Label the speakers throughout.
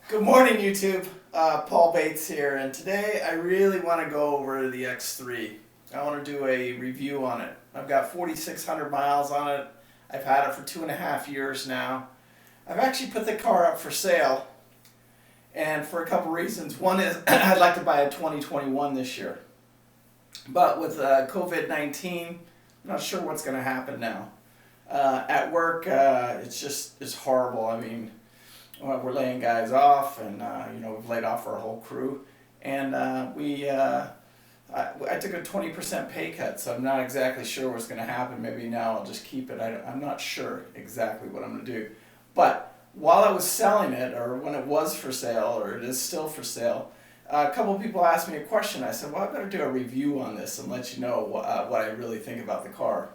Speaker 1: Good morning, YouTube. Paul Bates here, and today I really want to go over the X3. I want to do a review on it. I've got 4,600 miles on it. I've had it for 2.5 years now. I've actually put the car up for sale, and for a couple reasons. One is I'd like to buy a 2021 this year, but with COVID-19, I'm not sure what's going to happen now. At work, it's horrible. I mean, well, we're laying guys off, and we've laid off our whole crew, and I took a 20% pay cut, so I'm not exactly sure what's going to happen. Maybe now I'll just keep it. I'm not sure exactly what I'm going to do. But while I was selling it, or when it was for sale, or it is still for sale, a couple of people asked me a question. I said, well, I better do a review on this and let you know what I really think about the car.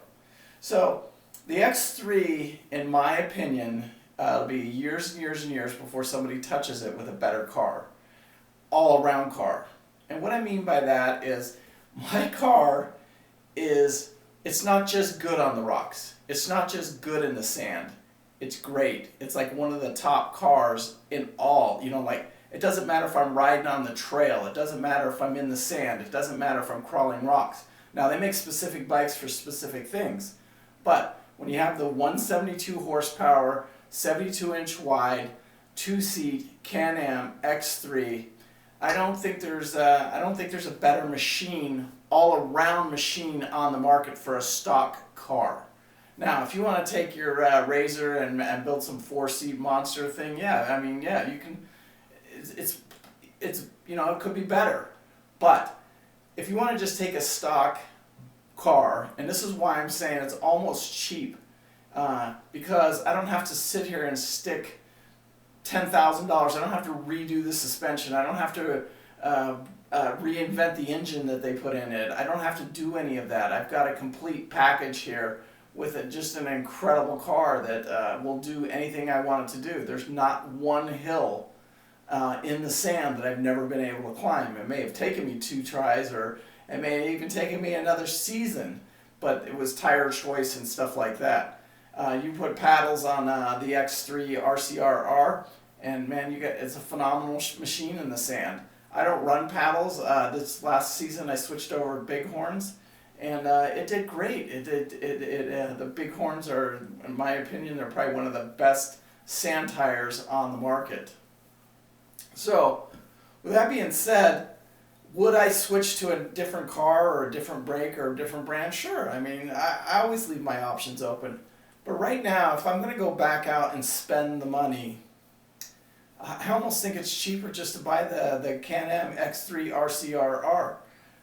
Speaker 1: So the X3, in my opinion, it'll be years and years and years before somebody touches it with a better car, all-around car. And what I mean by that is my car it's not just good on the rocks. It's not just good in the sand. It's great. It's like one of the top cars in all. Like, it doesn't matter if I'm riding on the trail. It doesn't matter if I'm in the sand. It doesn't matter if I'm crawling rocks. Now, they make specific bikes for specific things. But when you have the 172 horsepower, 72-inch wide, 2-seat Can-Am X3, I don't think there's a better machine, all-around machine on the market for a stock car. Now, if you want to take your Razor and build some 4-seat monster thing, you can. It could be better, but if you want to just take a stock car, and this is why I'm saying it's almost cheap. Because I don't have to sit here and stick $10,000. I don't have to redo the suspension. I don't have to reinvent the engine that they put in it. I don't have to do any of that. I've got a complete package here with just an incredible car that will do anything I want it to do. There's not one hill in the sand that I've never been able to climb. It may have taken me 2 tries, or it may have even taken me another season, but it was tire choice and stuff like that. You put paddles on the X3 RCRR, and man, it's a phenomenal machine in the sand. I don't run paddles. This last season I switched over Bighorns, and it did great. The Bighorns are, in my opinion, they're probably one of the best sand tires on the market. So, with that being said, would I switch to a different car or a different brake or a different brand? Sure. I mean, I always leave my options open. But right now, if I'm going to go back out and spend the money, I almost think it's cheaper just to buy the Can-Am X3 RCRR.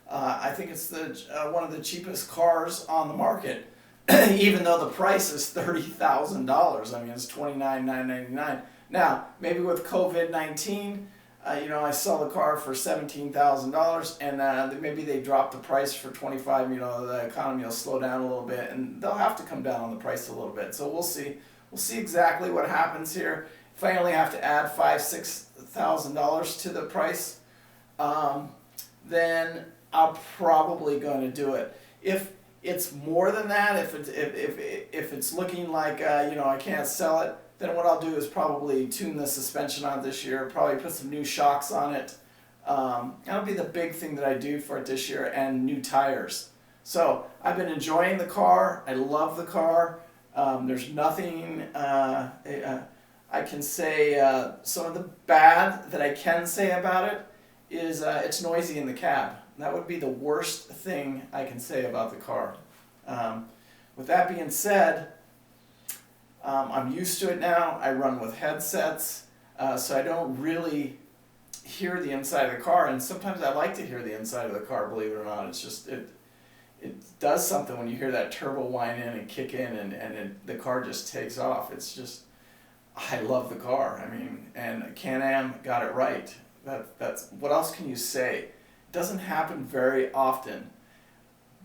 Speaker 1: I think it's one of the cheapest cars on the market, even though the price is $30,000. I mean, it's $29,999. Now, maybe with COVID-19, I sell the car for $17,000, and maybe they drop the price for $25,000. The economy will slow down a little bit, and they'll have to come down on the price a little bit. So we'll see. We'll see exactly what happens here. If I only have to add $5,000-$6,000 to the price, then I'm probably going to do it. If it's more than that, if it's looking like I can't sell it, then what I'll do is probably tune the suspension on this year, probably put some new shocks on it. That'll be the big thing that I do for it this year, and new tires. So I've been enjoying the car. I love the car. There's nothing I can say. Some of the bad that I can say about it is it's noisy in the cab. That would be the worst thing I can say about the car. With that being said, I'm used to it now. I run with headsets, so I don't really hear the inside of the car, and sometimes I like to hear the inside of the car, believe it or not. It's just, it does something when you hear that turbo whine in and kick in, and the car just takes off. It's just, I love the car. I mean, and Can-Am got it right. That's what else can you say? It doesn't happen very often,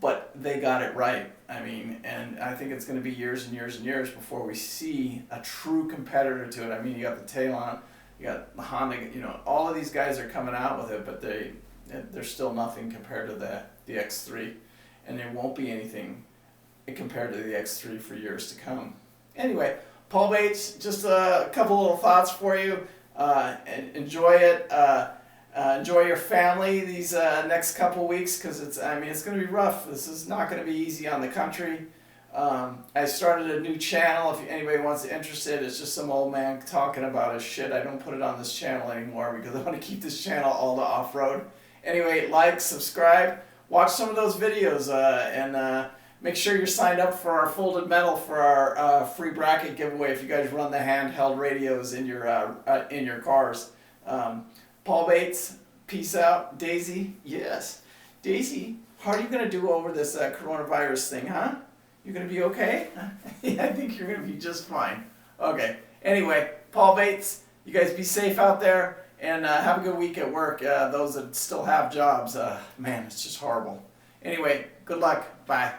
Speaker 1: but they got it right. I mean, and I think it's going to be years and years and years before we see a true competitor to it. I mean, you got the Talon, you got the Honda, all of these guys are coming out with it, but they're still nothing compared to the X3, and there won't be anything compared to the X3 for years to come. Anyway, Paul Bates, just a couple little thoughts for you. and enjoy it. Enjoy your family these next couple weeks, because it's going to be rough. This is not going to be easy on the country. I started a new channel. If anybody wants to interested, it's just some old man talking about his shit. I don't put it on this channel anymore because I want to keep this channel all to off-road. Anyway, like, subscribe, watch some of those videos, and make sure you're signed up for our folded metal for our free bracket giveaway if you guys run the handheld radios in your cars. Paul Bates, peace out. Daisy, yes. Daisy, how are you going to do over this coronavirus thing, huh? You going to be okay? Yeah, I think you're going to be just fine. Okay. Anyway, Paul Bates, you guys be safe out there, and have a good week at work. Those that still have jobs, man, it's just horrible. Anyway, good luck. Bye.